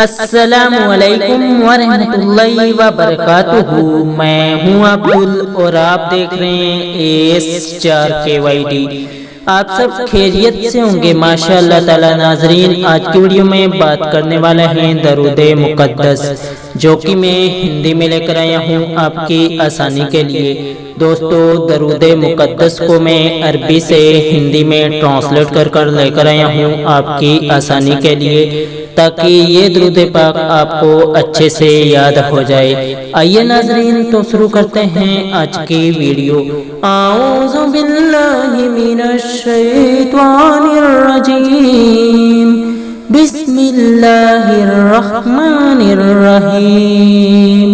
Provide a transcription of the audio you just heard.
السلام علیکم ورحمۃ اللہ وبرکاتہ۔ میں ہوں عبدل اور آپ دیکھ رہے ہیں A.S.4kyd۔ آپ سب خیریت سے ہوں گے ماشاء اللہ تعالی۔ ناظرین، آج کی ویڈیو میں بات کرنے والا ہے درود مقدس، جو کہ میں ہندی میں لے کر آیا ہوں آپ کی آسانی کے لیے۔ دوستو، درود مقدس کو میں عربی سے ہندی میں ٹرانسلیٹ کر لے کر آیا ہوں آپ کی آسانی کے لیے، تاکہ یہ درود پاک آپ کو اچھے سے یاد ہو جائے۔ آئیے ناظرین، تو شروع کرتے ہیں آج کی ویڈیو۔ اعوذ باللہ من الشیطان الرجیم، بسم اللہ الرحمن الرحیم۔